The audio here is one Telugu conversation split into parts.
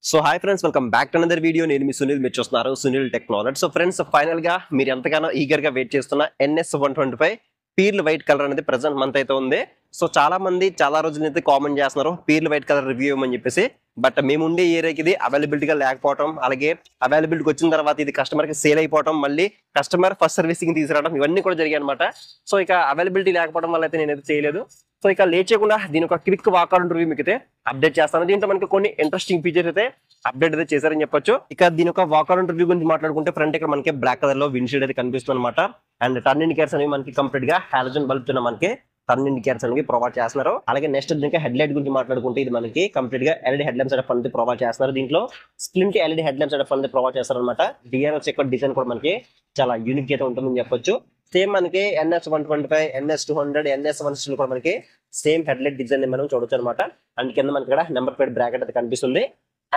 So hi friends, welcome back to another video. నేను మీ సునీల్, మీరు చూస్తున్నారు Sunil technology. So friends, final గా మీరు ఎంతగానో ఈగర్ గా వెయిట్ చేస్తున్న NS125 పీర్ల్ వైట్ కలర్ అనేది ప్రెసెంట్ మంత్ అయితే ఉంది. సో చాలా మంది చాలా రోజుల అయితే కామెంట్ చేస్తున్నారు పీర్ల్ వైట్ కలర్ రివ్యూ ఇవ్వమని చెప్పేసి. బట్ మేము ఉండే ఏరియాకి ఇది అవైలబిలిటీగా లేకపోవడం, అలాగే అవైలబిలిటీకి వచ్చిన తర్వాత ఇది కస్టమర్ కి సేల్ అయిపోవడం, మళ్ళీ కస్టమర్ ఫస్ట్ సర్వీసింగ్ తీసుకురావడం, ఇవన్నీ కూడా జరిగాయి అనమాట. సో ఇక అవైలబిలిటీ లేకపోవడం వల్ల అయితే నేనైతే చేయలేదు. సో ఇక లేట్ చేయకుండా దీని ఒక క్విక్ వాకౌట్ రివ్యూ మీకు అయితే అప్డేట్ చేస్తాను. దీంట్లో మనకి కొన్ని ఇంట్రెస్టింగ్ ఫీచర్స్ అయితే అప్డేట్ అయితే చేశారని చెప్పొచ్చు. ఇక దీని ఒక వాకౌట్ రివ్యూ గురించి మాట్లాడుకుంటే, ఫ్రంట్ ఇక్కడ మనకి బ్లాక్ కలర్ లో విండ్షీల్డ్ అయితే కనిపిస్తుంది అనమాట. అండ్ టర్న్ ఇండికేటర్స్ అనేవి మనకి కంప్లీట్ గా హాలోజన్ బల్బ్ తో మనకి టర్న్ ఇండికేటర్స్ అనేవి ప్రొవైడ్ చేస్తున్నారు. అలాగే నెక్స్ట్ దీనికి హెడ్ లైట్ గురించి మాట్లాడుకుంటే, ఇది మనకి కంప్లీట్ గా LED హెడ్ ల్యాంప్ సెటప్ అనేది ప్రొవైడ్ చేస్తున్నారు. దీంట్లో splint LED head lamp setup అనేది ప్రొవైడ్ చేస్తారు అనమాట. DRLs యొక్క డిజైన్ కూడా మనకి చాలా యూనిక్ అయితే ఉంటుందని చెప్పొచ్చు. సేమ్ మనకి NS125, NS200, NS160 కూడా మనకి సేమ్ హెడ్ లైట్ డిజైన్ మనం చూడొచ్చు అనమాట. అండ్ కింద మనకి ఇక్కడ నెంబర్ ప్లేట్ బ్రాకెట్ అయితే కనిపిస్తుంది.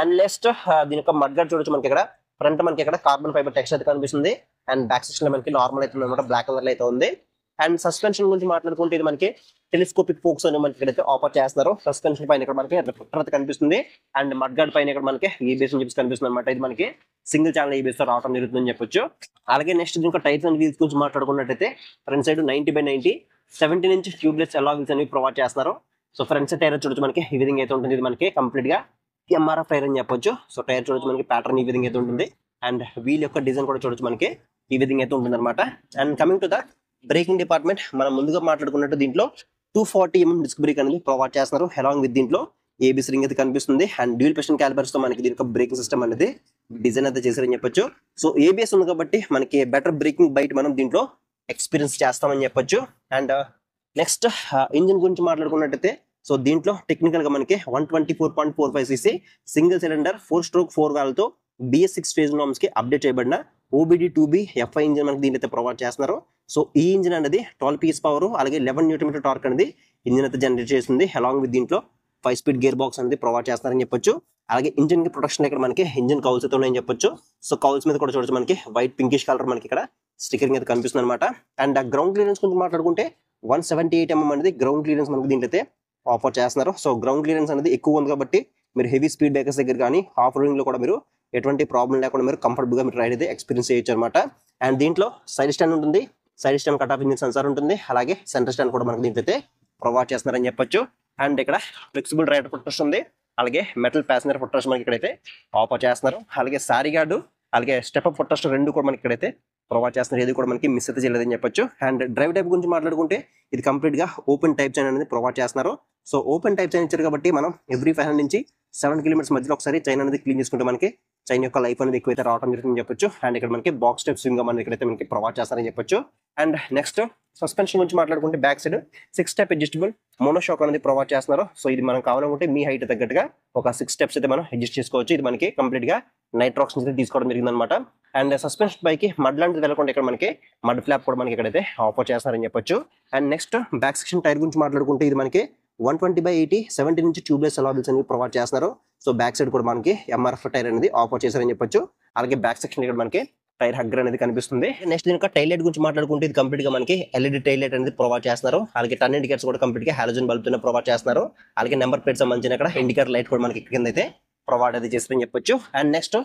అండ్ నెక్స్ట్ దీని యొక్క మడ్ గార్డ్ చూడొచ్చు. మనకి ఇక్కడ ఫ్రంట్ మనకి ఇక్కడ కార్బన్ ఫైబర్ టెక్స్ట్ అయితే కనిపిస్తుంది. అండ్ బ్యాక్ సెక్షన్ లో మనకి నార్మల్ అయితే అనమాట, బ్లాక్ కలర్ లో అయితే ఉంది. అండ్ సస్పెన్షన్ గురించి మాట్లాడుకుంటే, ఇది మనకి టెలిస్కోపిక్ ఫోక్స్ అని మనకి ఇక్కడైతే ఆఫర్ చేస్తున్నారు. సస్పెన్షన్ పైన ఇక్కడ మనకి రిఫ్లెక్టర్ అయితే కనిపిస్తుంది. అండ్ మడ్ గార్డ్ పైన ఇక్కడ మనకి EBS అని చెప్పి కనిపిస్తుంది అనమాట. ఇది మనకి సింగిల్ ఛానల్ EBS తో రావడం జరుగుతుందని చెప్పొచ్చు. అలాగే నెక్స్ట్ దీనికి టైర్స్ అండ్ వీల్స్ గురించి మాట్లాడుకున్నట్టయితే, ఫ్రంట్ సైడ్ 90/90 17 ఇంచ్ ట్యూబ్లెస్ అలా వీల్స్ అనేవి ప్రొవైడ్ చేస్తున్నారు. సో ఫ్రంట్ సైడ్ టైర్ చూడొచ్చు మనకి ఈ విధంగా అయితే ఉంటుంది. ఇది మనకి కంప్లీట్ గా MRF టైర్ అని చెప్పొచ్చు. సో టైర్ చూడొచ్చు మనకి ప్యాటర్న్ ఈ విధంగా అయితే ఉంటుంది. అండ్ వీల్ యొక్క డిజైన్ కూడా చూడొచ్చు మనకి ఈ విధంగా అయితే ఉంటుంది అనమాట. And coming to the breaking department, మనం ముందుగా మాట్లాడుకున్నట్టు దీంట్లో 240mm డిస్క్ బ్రేక్ అనేది ప్రొవైడ్ చేస్తున్నారు. అలాంగ్ విత్ దీంట్లో ABS రింగ్ అయితే కనిపిస్తుంది. అండ్ డ్యూల్ పిస్టన్ క్యాలిపర్స్ తో మనకి దీనికి బ్రేకింగ్ సిస్టమ్ అనేది డిజైన్ అయితే చేశారని చెప్పొచ్చు. సో ABS ఉంది కాబట్టి మనకి బెటర్ బ్రేకింగ్ బైట్ మనం దీంట్లో ఎక్స్పీరియన్స్ చేస్తామని చెప్పొచ్చు. అండ్ నెక్స్ట్ ఇంజిన్ గురించి మాట్లాడుకున్నట్టయితే, సో దీంట్లో టెక్నికల్ గా మనకి 124.45cc single cylinder 4-stroke 4 valve తో BS6 ఫేజ్ నార్మ్స్ కి అప్డేట్ చేయబడిన OBD2B FI ఇంజిన్ మనకి దీని అయితే ప్రొవైడ్ చేస్తున్నారు. సో ఈ ఇంజిన్ అనేది 12 PS పవర్, అలాగే 11 Nm టార్క్ అనేది ఇంజిన్ అయితే జనరేట్ చేస్తుంది. అలాంగ్ విత్ దీంట్లో 5 స్పీడ్ గేర్ బాక్స్ అనేది ప్రొవైడ్ చేస్తారని చెప్పొచ్చు. అలాగే ఇంజిన్ కి ప్రొటెక్షన్ ఇక్కడ మనకి ఇంజిన్ కౌల్స్ అయితే ఉన్నాయని చెప్పొచ్చు. సో కౌల్స్ మీద కూడా చూడొచ్చు మనకి వైట్ పింకిష్ కలర్ మనకి ఇక్కడ స్టిక్కరింగ్ అయితే కనిపిస్తుంది అనమాట. అండ్ గ్రౌండ్ క్లియరెన్స్ గురించి మాట్లాడుకుంటే 178mm అనేది గ్రౌండ్ క్లియరెన్స్ మనకి దీంట్లో అయితే ఆఫర్ చేస్తున్నారు. సో గ్రౌండ్ క్లియరెన్స్ అనేది ఎక్కువ ఉంది కాబట్టి మీరు హెవీ స్పీడ్ బ్రేకర్స్ దగ్గర కానీ ఆఫ్ రోడింగ్ లో కూడా మీరు ఎటువంటి ప్రాబ్లం లేకుండా మీరు కంఫర్టబుల్ గా మీరు రైడ్ అయితే ఎక్స్పీరియన్స్ చేయొచ్చు అనమాట. అండ్ దీంట్లో సైడ్ స్టాండ్ ఉంటుంది, side stand cut off engine sensor ఉంటుంది, అలాగే సెంటర్ స్టాండ్ కూడా మనకి దీంట్లో అయితే ప్రొవైడ్ చేస్తున్నారని చెప్పొచ్చు. అండ్ ఇక్కడ ఫ్లెక్సిబుల్ రైడర్ ఫుట్ ఉంది, అలాగే మెటల్ ప్యాసింజర్ ఫుట్ మనకి ఇక్కడైతే ఆఫర్ చేస్తున్నారు. అలాగే సారీ గార్డు, అలాగే స్టెప్ అప్ ఫుట్ రెండు కూడా మనకి ఇక్కడైతే ప్రొవైడ్ చేస్తున్నారు. ఇది కూడా మనకి మిస్ అయితే చేయలేదని చెప్పొచ్చు. అండ్ డ్రైవ్ టైప్ గురించి మాట్లాడుకుంటే, ఇది కంప్లీట్ గా ఓపెన్ టైప్ చైన్ అనేది ప్రొవైడ్ చేస్తున్నారు. సో ఓపెన్ టైప్ చైన్ ఇచ్చారు కాబట్టి మనం ఎవ్రీ 500 నుంచి 7 kilometers మధ్యలో ఒకసారి చైన్ అనేది క్లీన్ చేసుకుంటే మనకి చైన్ యొక్క లైఫ్ అనేది ఎక్కువైతే రావడం జరుగుతుందని చెప్పొచ్చు. అండ్ ఇక్కడ మనకి బాక్స్ టైప్ స్వింగ్ మనకి ఇక్కడైతే మనకి ప్రొవైడ్ చేస్తారని చెప్పొచ్చు. అండ్ నెక్స్ట్ సస్పెన్షన్ గురించి మాట్లాడుకుంటే, back side 6 step adjustable monoshock అనేది ప్రొవైడ్ చేస్తున్నారు. సో ఇది మనం కావాలనుకుంటే మీ హైట్ తగ్గట్టుగా ఒక 6 స్టెప్స్ అయితే మనం అడ్జస్ట్ చేసుకోవచ్చు. ఇది మనకి కంప్లీట్ గా నైట్రాక్స్ నుంచి తీసుకోవడం జరిగింది అనమాట. అండ్ సస్పెన్షన్ పైకి మడ్ లాంటిది వెళ్ళకుండా ఇక్కడ మనకి మడ్ ఫ్లాప్ కూడా మనకి ఇక్కడైతే ఆఫర్ చేస్తారని చెప్పొచ్చు. And next back section tyre గురించి మాట్లాడుకుంటే, ఇది మనకి 120/80 17 ఇంచ్ ట్యూబ్లెస్ అలా వీల్స్ అనేవి ప్రొవైడ్ చేస్తున్నారు. సో బ్యాక్ సైడ్ కూడా మనకి MRF టైర్ అనేది ఆఫర్ చేశారని చెప్పొచ్చు. అలాగే బ్యాక్ సెక్షన్ ఇక్కడ మనకి టైర్ హగ్గర్ అనేది కనిపిస్తుంది. నెక్స్ట్ దీనికి టైల్ లైట్ గురించి మాట్లాడుకుంటే, ఇది కంప్లీట్ గా మనకి LED టైల్ లైట్ అనేది ప్రొవైడ్ చేస్తున్నారు. అలాగే టర్న్ ఇండికేటర్స్ కూడా కంప్లీట్ గా హాలోజన్ బల్బ్ తో ప్రొవైడ్ చేస్తున్నారు. అలాగే నెంబర్ ప్లేట్ సంబంధించిన ఇక్కడ ఇండికేటర్ లైట్ కూడా మనకి కింద అయితే ప్రొవైడ్ అయితే చేస్తారని చెప్పొచ్చు. And next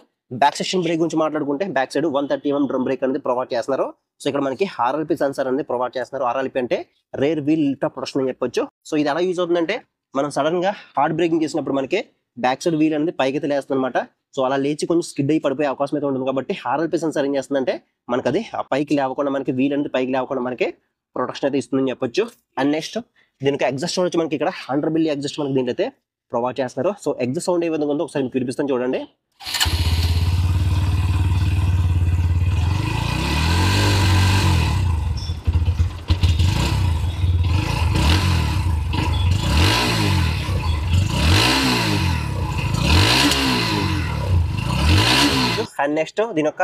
back section brake గురించి మాట్లాడుకుంటే, back side 130mm drum brake అనేది ప్రొవైడ్ చేస్తున్నారు. సో ఇక్కడ మనకి RLP సెన్సార్ అనేది ప్రొవైడ్ చేస్తున్నారు. RLP అంటే rear wheel lift off protection అని చెప్పొచ్చు. సో ఇది ఎలా యూజ్ అవుతుందంటే, మనం సడన్ గా హార్డ్ బ్రేకింగ్ చేసినప్పుడు మనకి బ్యాక్ సైడ్ వీల్ అనేది పైకి అయితే లేస్తుంది అనమాట. సో అలా లేచి కొంచెం స్కిడ్ అయి పడిపోయే అవకాశం అయితే ఉంటుంది కాబట్టి RLP సెన్సార్ ఏం చేస్తుందంటే, మనకి అది పైకి లేవకుండా మనకి వీల్ అనేది పైకి లేవకుండా మనకి ప్రొటెక్షన్ అయితే ఇస్తుందని చెప్పొచ్చు. అండ్ నెక్స్ట్ దీనికి ఎగ్జాస్ట్ వచ్చి మనకి ఇక్కడ 100 మిల్లీ ఎగ్జాస్ట్ మనకి దీంట్లో అయితే ప్రొవైడ్ చేస్తున్నారు. సో ఎగ్జాస్ట్ సౌండ్ ఏ విధంగా ఉందో ఒకసారి మీకు వినిపిస్తాను చూడండి. అండ్ నెక్స్ట్ దీని యొక్క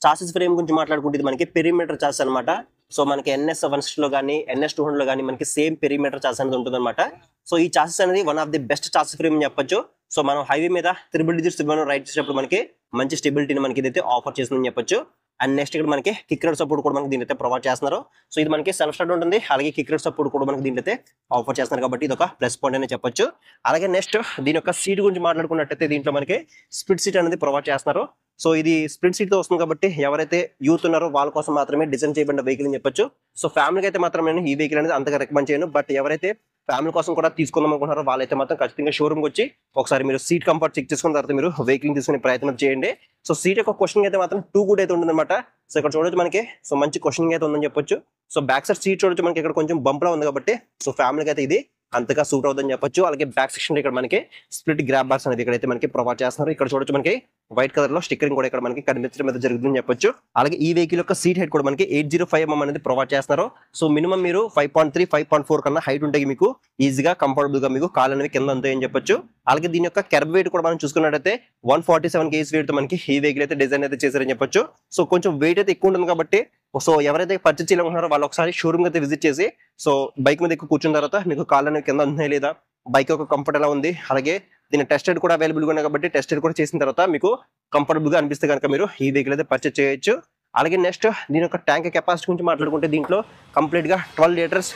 చాసిస్ ఫ్రేమ్ గురించి మాట్లాడుకుంటే, ఇది మనకి పెరిమీటర్ చాసిస్ అనమాట. సో మనకి NS160 లో కానీ NS200 లో కానీ మనకి సేమ్ పెరిమీటర్ చాసిస్ అనేది ఉంటుంది అనమాట. సో ఈ చాసిస్ అనేది one of the best chassis frame అని చెప్పొచ్చు. సో మనం హైవే మీద 3 digits రైడ్ చేసేటప్పుడు మనకి మంచి స్టెబిలిటీని మనకి ఇదైతే ఆఫర్ చేస్తుందని చెప్పొచ్చు. అండ్ నెక్స్ట్ ఇక్కడ మనకి కిక్ రేట్ సపోర్ట్ కూడా మనకి దీనిలో ప్రొవైడ్ చేస్తున్నారు. సో ఇది మనకి సెల్ఫ్ స్టార్ట్ ఉంటుంది, అలాగే కిక్ రేట్ సపోర్ట్ కూడా మనకి దీనిలో ఆఫర్ చేస్తున్నారు కాబట్టి ఇది ఒక ప్లస్ పాయింట్ అని చెప్పొచ్చు. అలాగే నెక్స్ట్ దీని యొక్క సీట్ గురించి మాట్లాడుకున్నట్టయితే దీంట్లో మనకి స్ప్లిట్ సీట్ అనేది ప్రొవైడ్ చేస్తున్నారు. సో ఇది స్ప్లిట్ సీట్ తో వస్తుంది కాబట్టి ఎవరైతే యూత్ ఉన్నారో వాళ్ళ కోసం మాత్రమే డిజైన్ చేయబడిన వెహికల్ అని చెప్పొచ్చు. సో ఫ్యామిలీకి అయితే మాత్రం నేను ఈ వెహికల్ అనేది అంతగా రికమెండ్ చేయను. బట్ ఎవరైతే ఫ్యామిలీ కోసం కూడా తీసుకుందాం అనుకుంటారో వాళ్ళైతే మాత్రం ఖచ్చితంగా షోరూమ్కి వచ్చి ఒకసారి మీరు సీట్ కంఫర్ట్ చెక్ చేసుకున్న తర్వాత మీరు వెహికల్ తీసుకునే ప్రయత్నం చేయండి. సో సీట్ యొక్క క్వశ్చన్ అయితే మాత్రం టూ గుడ్ అయితే ఉంటుందన్నమాట. సో ఇక్కడ చూడొచ్చు మనకి సో మంచి క్వశ్చన్ అయితే ఉందని చెప్పొచ్చు. సో బ్యాక్ సైడ్ సీట్ చూడొచ్చు మనకి ఇక్కడ కొంచెం బంప్లా ఉంది కాబట్టి సో ఫ్యామిలీకి అయితే ఇది అంతగా సూట్ అవుతుందని చెప్పొచ్చు. అలాగే బ్యాక్ సెక్షన్ ఇక్కడ మనకి స్ప్లిట్ గ్రాబ్ బాక్స్ అనేది ఇక్కడైతే మనకి ప్రొవైడ్ చేస్తున్నారు. ఇక్కడ చూడొచ్చు మనకి వైట్ కలర్ లో స్టిక్కరింగ్ కూడా ఇక్కడ మనకి కనిపించడం మీద జరుగుతుందని చెప్పొచ్చు. అలాగే ఈ వెహికల్ యొక్క సీట్ హైట్ కూడా మనకి 805mm అనేది ప్రొవైడ్ చేస్తున్నారు. సో మినిమం మీరు 5.3, 5.4 కన్నా హైట్ ఉంటే మీకు ఈజీగా కంఫర్టబుల్ గా మీకు కాళ్ళు అనేవి కింద ఉంటాయని చెప్పొచ్చు. అలాగే దీని యొక్క కెర్బ్ వెయిట్ కూడా మనం చూసుకున్నట్టయితే 147 kg వెయిట్ తో మనకి ఈ వెహికల్ అయితే డిజైన్ అయితే చేశారని చెప్పొచ్చు. సో కొంచెం వెయిట్ అయితే ఎక్కువ ఉంటుంది కాబట్టి సో ఎవరైతే పర్చేస్ చేయాలనుకుంటున్నారో వాళ్ళు ఒకసారి షోరూమ్ అయితే విజిట్ చేసి సో బైక్ మీద ఎక్కువ కూర్చున్న తర్వాత మీకు కాళ్ళు అనేవి కింద ఉంటున్నాయి లేదా బైక్ యొక్క కంఫర్ట్ ఎలా ఉంది, అలాగే దీని టెస్ట్ రైడ్ కూడా అవైలబుల్ గా ఉన్నాయి కాబట్టి టెస్ట్ రైడ్ కూడా చేసిన తర్వాత మీకు కంఫర్టబుల్ గా అనిపిస్తే కనుక మీరు ఈ వెహికల్ అయితే పర్చేస్ చేయొచ్చు. అలాగే నెక్స్ట్ దీని యొక్క ట్యాంక్ కెపాసిటీ గురించి మాట్లాడుకుంటే దీంట్లో కంప్లీట్ గా 12 లీటర్స్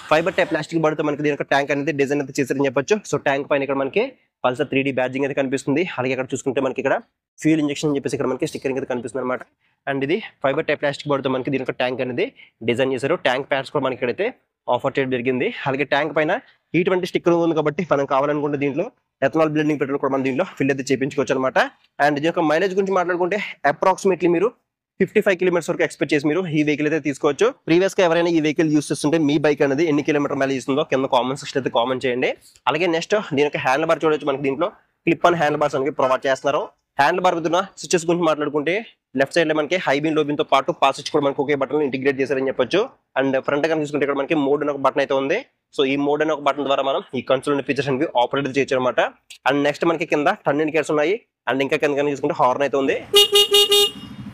ఫైబర్ టైప్ ప్లాస్టిక్ బడితో మనకి దీని యొక్క ట్యాంక్ అనేది డిజైన్ అయితే చేశారని చెప్పొచ్చు. సో ట్యాంక్ పైన ఇక్కడ మనకి పల్సర్ 3D బ్యాడ్జింగ్ అయితే కనిపిస్తుంది. అలాగే ఇక్కడ చూసుకుంటే మనకి ఇక్కడ ఫ్యూల్ ఇంజెక్షన్ అని చెప్పేసి ఇక్కడ మనకి స్టిక్కరింగ్ అయితే కనిపిస్తుంది అనమాట. అండ్ ఇది ఫైబర్ టైప్ ప్లాస్టిక్ బడితో మనకి దీని యొక్క ట్యాంక్ అనేది డిజైన్ చేశారు. ట్యాంక్ ప్యాడ్స్ కూడా మనకి ఇక్కడైతే ఆఫర్ చేయడం జరిగింది. అలాగే ట్యాంక్ పైన ఇటువంటి స్టిక్కర్ ఉంది కాబట్టి మనం కావాలనుకుంటే దీంట్లో ఎథనాల్ బ్లెండింగ్ పెట్రోల్ కూడా మనం దీంట్లో ఫిల్ అయితే చేయించుకోవచ్చు అనమాట. అండ్ దీని యొక్క మైలేజ్ గురించి మాట్లాడుకుంటే అప్రాక్సిమేట్లీ మీరు 55 కిలోమీటర్స్ వరకు ఎక్స్పెక్ట్ చేసి మీరు ఈ వెహికల్ అయితే తీసుకోవచ్చు. ప్రీవియస్ గా ఎవరైనా ఈ వెహికల్ యూస్ చేస్తుంటే మీ బైక్ అనేది ఎన్ని కిలోమీటర్ మైలేజ్ ఇస్తుందో కింద కామెంట్ సెక్షన్ అయితే కామెంట్ చేయండి. అలాగే నెక్స్ట్ దీని యొక్క హ్యాండిల్ బార్ చూడొచ్చు మనకి దీంట్లో క్లిప్ ఆన్ హ్యాండిల్ బార్స్ అనేది ప్రొవైడ్ చేస్తున్నారు. హ్యాండిల్ బార్ విధున్న స్విచెస్ గురించి మాట్లాడుకుంటే లెఫ్ట్ సైడ్ లో మనకి హై బీన్ లో బీన్ తో పాటు పాస్ స్విచ్ కూడా మనకి ఒకే బటన్ ఇంటిగ్రేట్ చేశారని చెప్పొచ్చు. అండ్ ఫ్రంట్ గా చూసుకుంటే ఇక్కడ మనకి మోడ్ అనే ఒక బటన్ అయితే ఉంది. సో ఈ మోడ్ అనే ఒక బటన్ ద్వారా మనం ఈ కన్సోల్ ఫీచర్స్ అనేవి ఆపరేట్ చేయొచ్చు అనమాట. అండ్ నెక్స్ట్ మనకి కింద టర్న్ ఇండికేటర్స్ ఉన్నాయి. అండ్ ఇంకా కింద చూసుకుంటే హార్న్ అయితే ఉంది.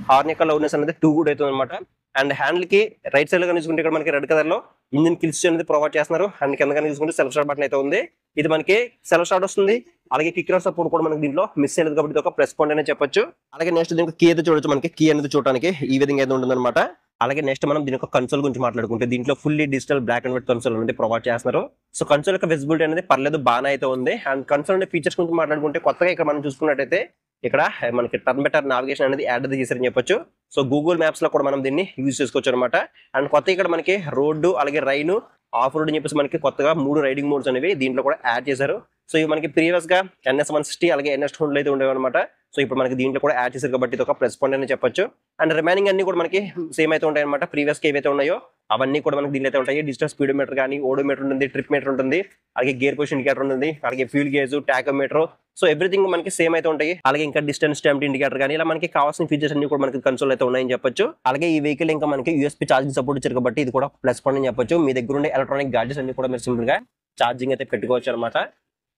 హార్న్ యొక్క లౌడ్నెస్ అనేది 2 గుడ్ అవుతుంది అనమాట. అండ్ హ్యాండిల్ కి రైట్ సైడ్ లో చూసుకుంటే ఇక్కడ మనకి రెడ్ కలర్ లో ఇంజిన్ కిల్స్ అనేది ప్రొవైడ్ చేస్తున్నారు. అండ్ కింద చూసుకుంటే సెల్ఫ్ స్టార్ట్ బటన్ అయితే ఉంది. ఇది మనకి సెల్ఫ్ స్టార్ట్ వస్తుంది. అలాగే కిక్ రేట్ సపోర్ట్ కూడా మనకి దీంట్లో మిస్ అయ్యేది కాబట్టి ఒక ప్లస్ పాయింట్ అనే చెప్పొచ్చు. అలాగే నెక్స్ట్ దీనికి కీ అయితే చూడొచ్చు మనకి కీ అనేది చూడడానికి ఈ విధంగా అయితే ఉంటుంది అనమాట. అలాగే నెక్స్ట్ మనం దీని యొక్క కన్సోల్ గురించి మాట్లాడుకుంటే దీంట్లో fully digital black and white console అనేది ప్రొవైడ్ చేస్తున్నారు. సో కన్సోల్ యొక్క విజిబిలిటీ అనేది పర్లేదు బాగా అయితే ఉంది. అండ్ కన్సోల్ అనే ఫీచర్స్ గురించి మాట్లాడుకుంటే కొత్తగా ఇక్కడ మనం చూసుకున్నట్టయితే ఇక్కడ మనకి టర్న్ బై టర్న్ నావిగేషన్ అనేది యాడ్ చేశారని చెప్పొచ్చు. సో గూగుల్ మ్యాప్స్ లో కూడా మనం దీన్ని యూజ్ చేసుకోవచ్చు అనమాట. అండ్ కొత్త ఇక్కడ మనకి రోడ్డు అలాగే రైను ఆఫ్ రోడ్ అని చెప్పేసి మనకి కొత్తగా 3 రైడింగ్ మోడ్స్ అనేవి దీంట్లో కూడా యాడ్ చేశారు. సో ఇవి మనకి ప్రీవియస్ గా NS 160 అలాగే NS 200 అయితే ఉండేవి అనమాట. సో ఇప్పుడు మనకి దీంట్లో కూడా యాడ్ చేశారు కాబట్టి ఇది ఒక ప్లస్ పాయింట్ అని చెప్పొచ్చు. అండ్ రిమైనింగ్ అన్ని కూడా మనకి సేమ్ అయితే ఉంటాయి అనమాట. ప్రీవియస్ గా ఏవైతే ఉన్నాయో అవన్నీ కూడా మనకి దీంట్లో అయితే ఉంటాయి. డిజిటల్ స్పీడోమీటర్ కానీ ఓడోమీటర్ ఉంటుంది, ట్రిప్ మీటర్ ఉంటుంది, అలాగే గేర్ పొజిషన్ ఇండికేటర్ ఉంటుంది, అలాగే fuel gauge, tachometer. So everything మనకి సేమ్ అయితే ఉంటాయి. అలాగే ఇంకా డిస్టెన్స్ స్టాంప్ ఇండికేటర్ కానీ ఇలా మనకి కావాల్సిన ఫీచర్స్ అన్ని కూడా మనకి కన్సోల్ అయితే ఉన్నాయని చెప్పొచ్చు. అలాగే ఈ వెహికల్ ఇంకా మనకి USB ఛార్జింగ్ సపోర్ట్ ఇచ్చారు కాబట్టి ఇది కూడా ప్లస్ పాయింట్ అని చెప్పొచ్చు. మీ దగ్గర ఉండే ఎలక్ట్రానిక్ గాడ్జెట్స్ అన్ని కూడా మీరు సింపుల్ గా ఛార్జింగ్ అయితే పెట్టుకోవచ్చు అనమాట.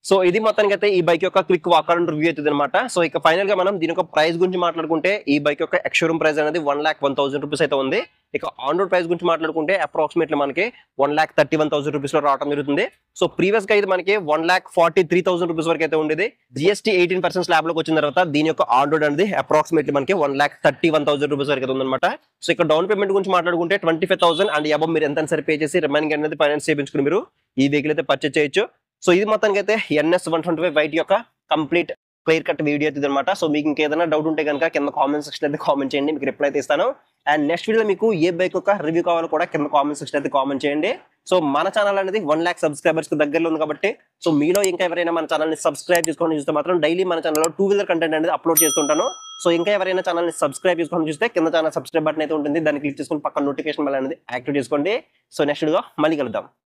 సో ఇది మొత్తానికి అయితే ఈ బైక్ యొక్క క్విక్ వాక్ అరౌండ్ రివ్యూ అవుతుంది అనమాట. సో ఇక ఫైనల్ గా మనం దీని యొక్క ప్రైస్ గురించి మాట్లాడుకుంటే ఈ బైక్ యొక్క ఎక్స్-షోరూమ్ ప్రైస్ అనేది 1,01,000 రూపీస్ అయితే ఉంది. ఇక ఆన్ రోడ్ ప్రైస్ గురించి మాట్లాడుకుంటే అప్రాక్సిమేట్లీ మనకి 1,31,000 రూపీస్ లో రావడం జరుగుతుంది. సో ప్రీవియస్ గా ఇది మనకి 1,43,000 రూపీస్ వరకు అయితే ఉండేది. GST 18% స్లాబ్ లోకి వచ్చిన తర్వాత దీని యొక్క ఆన్ రోడ్ అనేది అప్రాక్సిమేట్లీ మనకి 1,31,000 రూపీస్ వరకు అయితే ఉందన్నమాట. సో ఇక డౌన్ పేమెంట్ గురించి మాట్లాడుకుంటే 25,000 అండ్ అబవ్ మీరు ఎంత సరి పే చేసి రిమైనింగ్ అనేది ఫైనాన్స్ చేయించుకుని మీరు ఈ వెహికల్ అయితే పర్చేస్ చేయొచ్చు. సో ఇది మొత్తానికి అయితే NS 125 వైట్ యొక్క కంప్లీట్ క్లియర్ కట్ వీడియో అయితే అనమాట. సో మీకు ఇంకేదైనా డౌట్ ఉంటే కనుక కింద కామెంట్ సెక్షన్ అయితే కామెంట్ చేయండి, మీకు రిప్లై అయితే ఇస్తాను. అండ్ నెక్స్ట్ వీడియో మీకు ఏ బైక్ యొక్క రివ్యూ కావాలో కూడా కింద కామెంట్ సెక్షన్ అయితే కామెంట్ చేయండి. సో మన ఛానల్ అనేది 1 lakh సబ్స్క్రైబర్స్ కి దగ్గరలో ఉంది కాబట్టి సో మీలో ఇంకా ఎవరైనా మన ఛానల్ ని సబ్స్క్రైబ్ చేసుకోండి చూస్తే మాత్రం డైలీ మన ఛానల్లో 2-wheeler కంటెంట్ అనేది అప్లోడ్ చేస్తుంటాను. సో ఇంకా ఎవరైనా ఛానల్ ని సబ్స్క్రైబ్ చేసుకోండి చూస్తే కింద ఛానల్ సబ్స్క్రైబ్ బటన్ అయితే ఉంటుంది, దాన్ని క్లిక్ చేసుకుని పక్కన నోటిఫికేషన్ బెల్ అనేది యాక్టివేట్ చేసుకోండి. సో నెక్స్ట్ వీడియో మళ్ళీ కలుద్దాం.